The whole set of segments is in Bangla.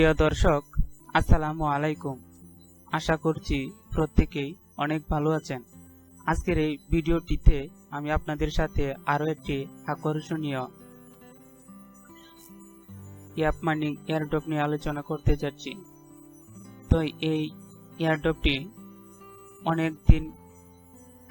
প্রিয় দর্শক, আসসালামু আলাইকুম। আশা করছি প্রত্যেকেই অনেক ভালো আছেন। আজকের এই ভিডিওটিতে আমি আপনাদের সাথে আরো একটি আকর্ষণীয় অ্যাপ মাইনিং এয়ারড্রপ নিয়ে আলোচনা করতে যাচ্ছি। তো এই এয়ারড্রপটি অনেক দিন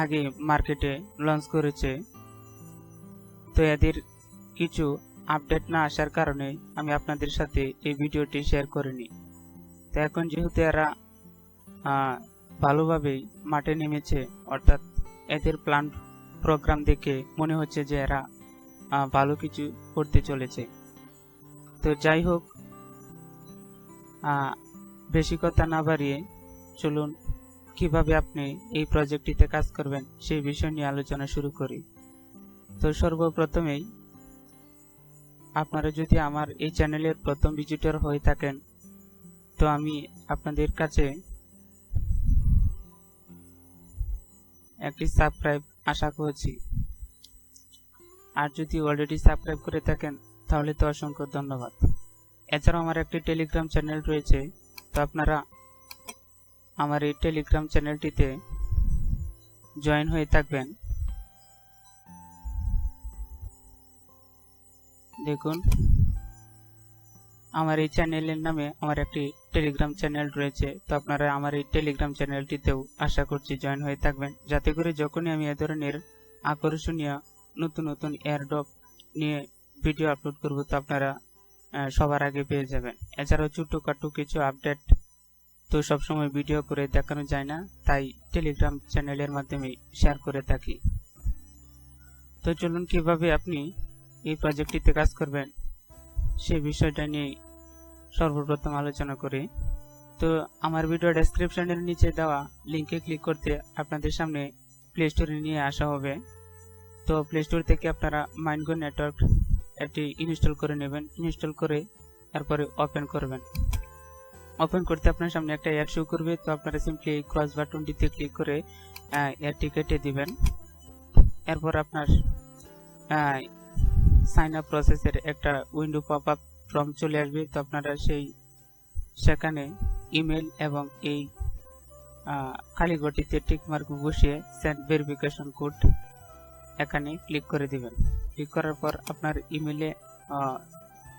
আগে মার্কেটে লঞ্চ করেছে। তো এদের কিছু আপডেট না আসার কারণে আমি আপনাদের সাথে এই ভিডিওটি শেয়ার করিনি। তো এখন যেহেতু এরা ভালোভাবেই মাঠে নেমেছে, অর্থাৎ এদের প্ল্যান প্রোগ্রাম দেখে মনে হচ্ছে যে এরা ভালো কিছু করতে চলেছে। তো যাই হোক, বেশি কথা না বাড়িয়ে চলুন কিভাবে আপনি এই প্রজেক্টটিতে কাজ করবেন সেই বিষয় নিয়ে আলোচনা শুরু করি। তো সর্বপ্রথমেই আপনারা যদি আমার এই চ্যানেলের প্রথম ভিজিটর হয়ে থাকেন, তো আমি আপনাদের কাছে একটি সাবস্ক্রাইব আশা করছি। আর যদি অলরেডি সাবস্ক্রাইব করে থাকেন তাহলে তো অসংখ্য ধন্যবাদ। এছাড়াও আমার একটি টেলিগ্রাম চ্যানেল রয়েছে, তো আপনারা আমার এই টেলিগ্রাম চ্যানেলটিতে জয়েন হয়ে থাকবেন। দেখুন, আমার এই চ্যানেলের নামে আমার একটি টেলিগ্রাম চ্যানেল রয়েছে। তো আপনারা আমার এই টেলিগ্রাম চ্যানেলটিতেও আশা করছি জয়েন হয়ে থাকবেন, যাতে করে যখনই আমি এ ধরনের আকর্ষণীয় নতুন নতুন এয়ারড্রপ নিয়ে ভিডিও আপলোড করব তো আপনারা সবার আগে পেয়ে যাবেন। এছাড়াও ছোটখাটো কিছু আপডেট তো সবসময় ভিডিও করে দেখানো যায় না, তাই টেলিগ্রাম চ্যানেলের মাধ্যমে শেয়ার করে থাকি। তো চলুন কিভাবে আপনি এই প্রজেক্টটিতে কাজ করবেন সেই বিষয়টা নিয়ে সর্বপ্রথম আলোচনা করি। তো আমার ভিডিও ডেসক্রিপশনের নিচে দেওয়া লিংকে ক্লিক করতে আপনাদের সামনে প্লে স্টোরে নিয়ে আসা হবে। তো প্লে স্টোর থেকে আপনারা MineGo Network এটি ইনস্টল করে নেবেন। ইনস্টল করে তারপরে ওপেন করবেন। ওপেন করতে আপনার সামনে একটা অ্যাড শো করবে। তো আপনারা সিম্পলি এই ক্রস বাটনটিতে ক্লিক করে অ্যাডটি কেটে দিবেন। এরপর আপনার সাইন আপ প্রসেসের একটা উইন্ডো পপ আপ ফর্ম চলে আসবে। তো আপনারা সেখানে ইমেল এবং এই খালি ঘরটিতে টিক মার্ক বসিয়ে সেন্ড ভেরিফিকেশন কোড এখানে ক্লিক করে দিবেন। ক্লিক করার পর আপনার ইমেলে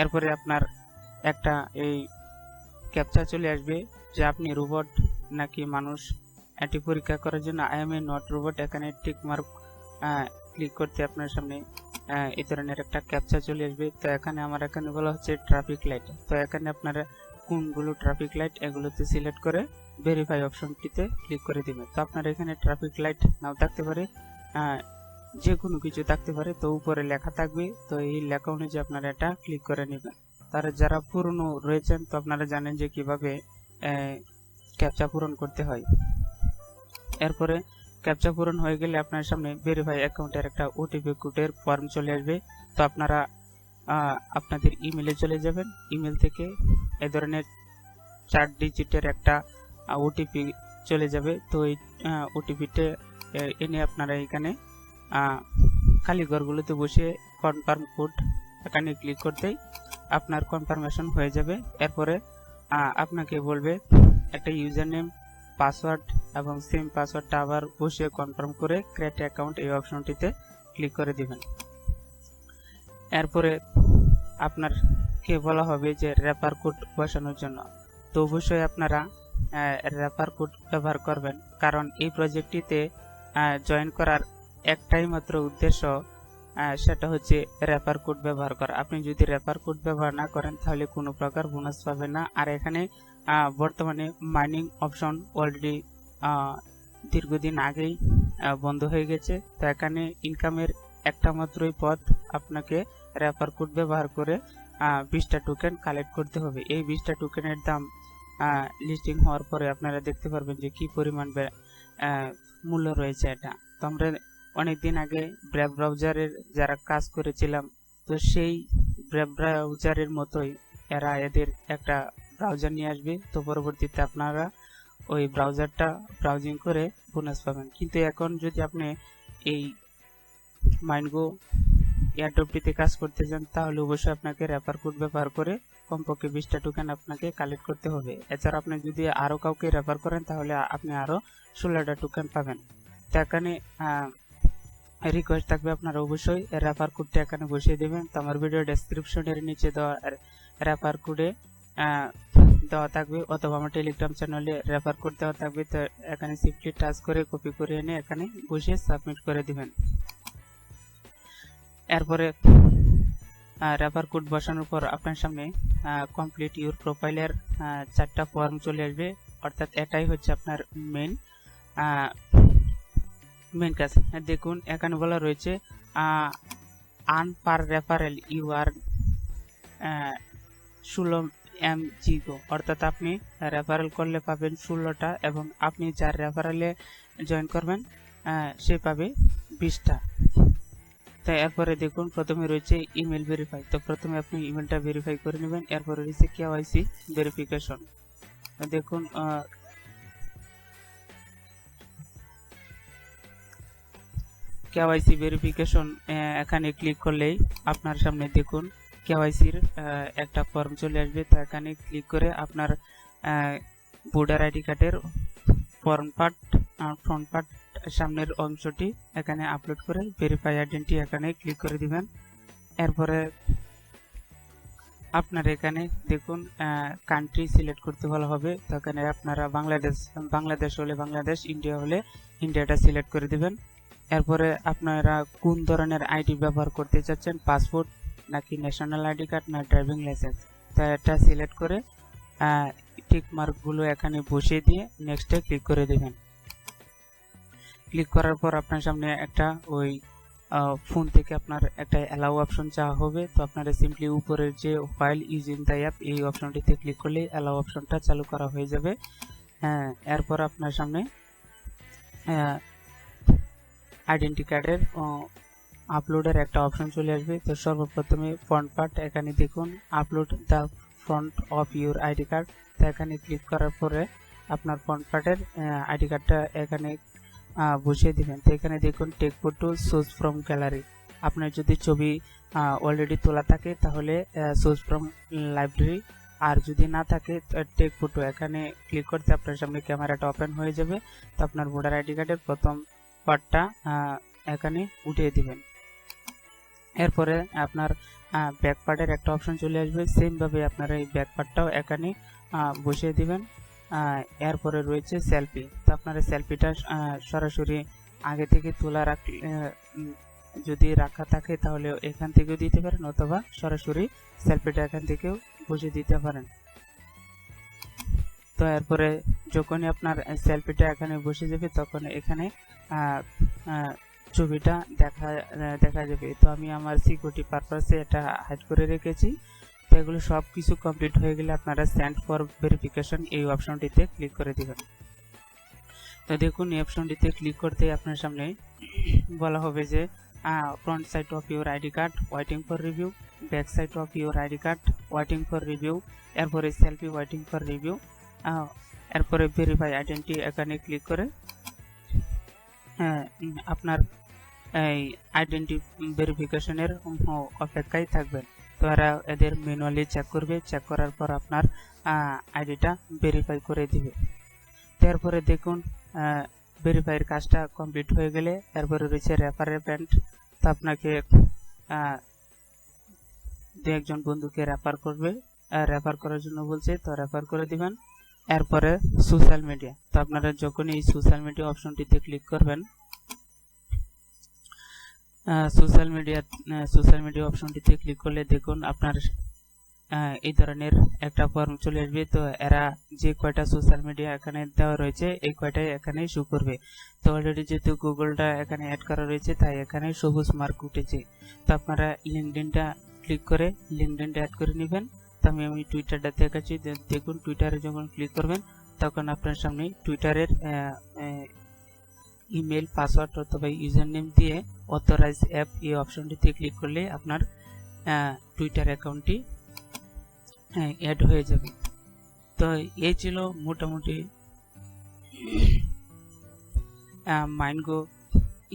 এরপরে আপনার একটা এই ক্যাপচা চলে আসবে যে আপনি রোবট নাকি মানুষ, এটি পরীক্ষা করার জন্য I M A not robot এখানে টিক মার্ক ক্লিক করতে আপনার সামনে এই ধরনের একটা ক্যাপচা চলে আসবে। তো এখানে বলা হচ্ছে ট্রাফিক লাইট। তো এখানে আপনারা কোনগুলো ট্রাফিক লাইট এগুলোতে সিলেক্ট করে ভেরিফাই অপশনটিতে ক্লিক করে দিবেন। তো আপনার এখানে ট্রাফিক লাইট নাও থাকতে পারে, যে কোনো কিছু থাকতে পারে। তো উপরে লেখা থাকবে, তো এই লেখা অনুযায়ী আপনারা এটা ক্লিক করে নেবেন। তারা যারা পুরনো রয়েছেন তো আপনারা জানেন যে কিভাবে ক্যাপচা পূরণ করতে হয়। এরপরে ক্যাপচা পূরণ হয়ে গেলে আপনার সামনে ভেরিফাই অ্যাকাউন্টের একটা ওটিপি কোডের ফর্ম চলে আসবে। তো আপনারা আপনাদের ইমেলে চলে যাবেন। ইমেল থেকে এই ধরনের 4 ডিজিটের একটা ওটিপি চলে যাবে। তো এই ওটিপিটা এনে আপনারা এখানে খালি ঘরগুলোতে বসে কনফার্ম কোড এখানে ক্লিক করতেই আপনার কনফার্মেশন হয়ে যাবে। এরপরে আপনাকে বলবে একটা ইউজার নেম, পাসওয়ার্ড এবং সেম পাসওয়ার্ডটা আবার বসিয়ে কনফার্ম করে ক্রিয়েট অ্যাকাউন্ট এই অপশনটিতে ক্লিক করে দিবেন। এরপরে আপনারকে বলা হবে যে রেফার কোড বসানোর জন্য। তো অবশ্যই আপনারা রেফার কোড ব্যবহার করবেন, কারণ এই প্রজেক্টটিতে জয়েন করার একটাই মাত্র উদ্দেশ্য, সেটা হচ্ছে রেফার কোড ব্যবহার করা। আপনি যদি রেফার কোড ব্যবহার না করেন তাহলে কোনো প্রকার বোনাস পাবেন না। আর এখানে বর্তমানে মাইনিং অপশন অলরেডি দীর্ঘদিন আগেই বন্ধ হয়ে গেছে। তো এখানে ইনকামের একটা মাত্রই পথ, আপনাকে রেফার কোড ব্যবহার করে 20টা টোকেন কালেক্ট করতে হবে। এই 20টা টোকেনের দাম লিস্টিং হওয়ার পরে আপনারা দেখতে পারবেন যে কি পরিমাণ মূল্য রয়েছে এটা। তো আমরা অনেকদিন আগে ব্রেভ ব্রাউজারের যারা কাজ করেছিলাম, তো সেই ব্রেভ ব্রাউজারের মতোই এরা এদের একটা ব্রাউজার নিয়ে আসবে। তো পরবর্তীতে আপনারা ওই ব্রাউজারটা ব্রাউজিং করে বোনাস পাবেন। কিন্তু এখন যদি আপনি এই MineGo এয়ারড্রপটিতে কাজ করতে চান তাহলে অবশ্যই আপনাকে রেফার কোড ব্যবহার করে কমপক্ষে 20টা টোকেন আপনাকে কালেক্ট করতে হবে। এছাড়া আপনি যদি আরো কাউকে রেফার করেন তাহলে আপনি আরো 16টা টোকেন পাবেন। তো এখানে রিকোয়েস্ট থাকবে আপনারা অবশ্যই রেফার কোডটা এখানে বসিয়ে দেবেন। তো আমার ভিডিও ডেসক্রিপশনের নিচে দেওয়া রেফার কোডে দেওয়া থাকবে, অথবা আমার টেলিগ্রাম চ্যানেলে রেফার কোড দেওয়া থাকবে। তো এখানে সিম্পলি টাচ করে কপি করে এনে এখানে বসিয়ে সাবমিট করে দিবেন। এরপরে রেফার কোড বসানোর পর আপনার সামনে কমপ্লিট ইউর প্রোফাইলের 4টা ফর্ম চলে আসবে, অর্থাৎ এটাই হচ্ছে আপনার মেন কাজ। দেখুন এখানে বলা রয়েছে earn per referral you are 16 MineGo, অর্থাৎ আপনি রেফারেল করলে পাবেন 16টা এবং আপনি যার রেফারেলে জয়েন করবেন সে পাবে 20টা। তো এরপরে দেখুন প্রথমে রয়েছে ইমেল ভেরিফাই। তো প্রথমে আপনি ইমেলটা ভেরিফাই করে নেবেন। এরপরে রয়েছে কেওয়াইসি ভেরিফিকেশন। দেখুন কেওয়াইসি ভেরিফিকেশন এখানে ক্লিক করলেই আপনার সামনে দেখুন কেওয়াইসির একটা ফর্ম চলে আসবে। তো এখানে ক্লিক করে আপনার ভোটার আইডি কার্ডের ফ্রন্ট পার্ট সামনের অংশটি এখানে আপলোড করে ভেরিফাই আইডেন্টি এখানে ক্লিক করে দিবেন। এরপরে আপনার এখানে দেখুন কান্ট্রি সিলেক্ট করতে বলা হবে। তো এখানে আপনারা বাংলাদেশ হলে বাংলাদেশ, ইন্ডিয়া হলে ইন্ডিয়াটা সিলেক্ট করে দিবেন। এরপরে আপনারা কোন ধরনের আইডি ব্যবহার করতে চাচ্ছেন, পাসপোর্ট নাকি ন্যাশনাল আইডি কার্ড না ড্রাইভিং লাইসেন্স, তো এটা সিলেক্ট করে টিক মার্কগুলো এখানে বসিয়ে দিয়ে নেক্সটে ক্লিক করে দেবেন। ক্লিক করার পর আপনার সামনে একটা ওই ফোন থেকে আপনার একটা অ্যালাউ অপশন চাওয়া হবে। তো আপনারা সিম্পলি উপরের যে ফাইল ইউজিং দ্য অ্যাপ এই অপশনটিতে ক্লিক করলে অ্যালাউ অপশনটা চালু করা হয়ে যাবে। এরপর আপনার সামনে আইডেন্টি কার্ডের আপলোডের একটা অপশন চলে আসবে। তো সর্বপ্রথমে ফ্রন্ট পার্ট এখানে দেখুন upload the front of your ID card. তো এখানে ক্লিক করার পরে আপনার ফ্রন্ট পার্টের আইডি কার্ডটা এখানে বসিয়ে দিবেন। তো এখানে দেখুন take photo source from gallery. আপনার যদি ছবি অলরেডি তোলা থাকে তাহলে সোর্স ফ্রম লাইব্রেরি, আর যদি না থাকে টেক ফটো এখানে ক্লিক করতে আপনার সামনে ক্যামেরাটা ওপেন হয়ে যাবে। তো আপনার ভোটার আইডি কার্ডের প্রথম পার্টটা এখানে উঠিয়ে দিবেন। এরপরে আপনার ব্যাক পার্টের একটা অপশন চলে আসবে, সেম ভাবে আপনারা এই ব্যাক পার্টটাও এখানে বসিয়ে দিবেন। এরপরে রয়েছে সেলফি। তো আপনারা সেলফিটা সরাসরি আগে থেকে তোলা যদি রাখা থাকে তাহলে এখান থেকেও দিতে পারেন, অথবা সরাসরি সেলফিটা এখান থেকেও বসিয়ে দিতে পারেন। তো এরপরে যখনই আপনার সেলফিটা এখানে বসে যাবে তখন এখানে ছবিটা দেখা যাবে। তো আমি আমার সিকিউরিটি পারপাসে এটা হাইড করে রেখেছি। তো এগুলো সব কিছু কমপ্লিট হয়ে গেলে আপনারা সেন্ড ফর ভেরিফিকেশন এই অপশনটিতে ক্লিক করে দিবেন। তো দেখুন এই অপশনটিতে ক্লিক করতে আপনার সামনে বলা হবে যে front side of your ID card waiting for review, back side of your ID card waiting for review, এরপরে সেলফি ওয়েটিং ফর রিভিউ, এরপরে ভেরিফাই আইডেন্টি এখানে ক্লিক করে আপনার এই আইডেন্টি ভেরিফিকেশনের অপেক্ষায় থাকবেন। তো এরা এদের ম্যানুয়ালি চেক করবে, চেক করার পর আপনার আইডিটা ভেরিফাই করে দিবে। তারপরে দেখুন ভেরিফাইয়ের কাজটা কমপ্লিট হয়ে গেলে এরপরে রয়েছে রেফারেল পেমেন্ট। তো আপনাকে দু একজন বন্ধুকে রেফার করবে, রেফার করার জন্য বলছে, তো রেফার করে দিবেন। এরপরে সোশ্যাল মিডিয়া। তো আপনারা যখন এই সোশ্যাল মিডিয়া অপশনটিতে ক্লিক করবেন, সোশ্যাল মিডিয়া অপশনটিতে ক্লিক করলে দেখুন আপনার এই ধরনের একটা ফর্ম চলে আসবে। তো এরা যে কয়টা সোশ্যাল মিডিয়া এখানে দেওয়া রয়েছে এই কয়টাই এখানে শো করবে। তো অলরেডি যেহেতু গুগলটা এখানে অ্যাড করা রয়েছে তাই এখানে সবুজ মার্ক উঠেছে। তো আপনারা লিঙ্কডইনটা ক্লিক করে লিঙ্কডইনটা অ্যাড করে নেবেন। তো আমি টুইটারটা দেখাচ্ছি। দেখুন টুইটারে যখন ক্লিক করবেন তখন আপনার সামনে টুইটারের ইমেল, পাসওয়ার্ড অথবা ইউজার নেম দিয়ে অথরাইজ অ্যাপ এই অপশনটিতে ক্লিক করলে আপনার টুইটার অ্যাকাউন্টটি অ্যাড হয়ে যাবে। তো এই ছিল মোটামুটি MineGo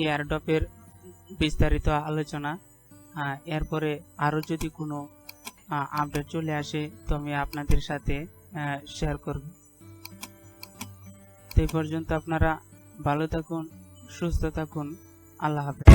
এয়ারড্রপের বিস্তারিত আলোচনা। এরপরে আরও যদি কোনো আপডেট চলে আসে তো আমি আপনাদের সাথে শেয়ার করব। এই পর্যন্ত আপনারা ভালো থাকুন, সুস্থ থাকুন। আল্লাহ হাফেজ।